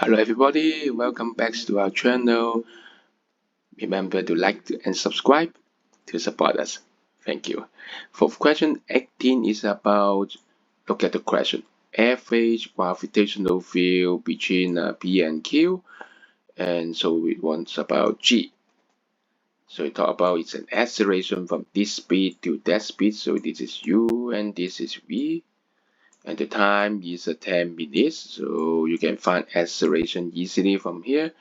Hello everybody, welcome back to our channel. Remember to like and subscribe to support us. Thank you. For question 18 is about, look at the question. Average gravitational field between P and Q. And so it wants about G. So we talk about it's an acceleration from this speed to that speed. So this is U and this is V. And the time is 10 minutes, so you can find acceleration easily from here.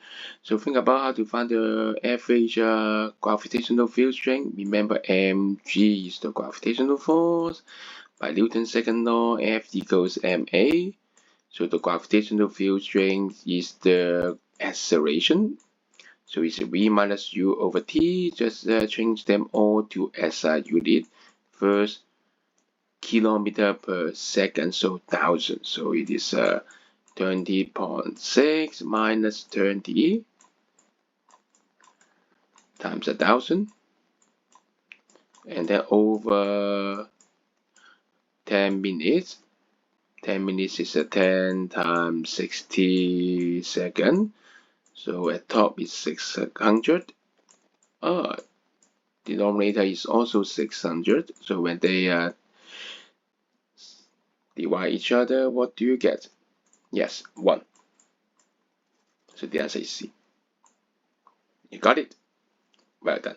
So think about how to find the average gravitational field strength. Remember mg is the gravitational force. By Newton's second law, F equals ma. So the gravitational field strength is the acceleration. So it's v minus u over t. Just change them all to SI unit. First, kilometer per second, so 1000. So it is 20.6 minus 20 times 1000, and then over 10 minutes. 10 minutes is 10 times 60 seconds. So at top is 600. Denominator is also 600. So when they divide each other, what do you get? Yes, 1. So the answer is C. You got it? Well done.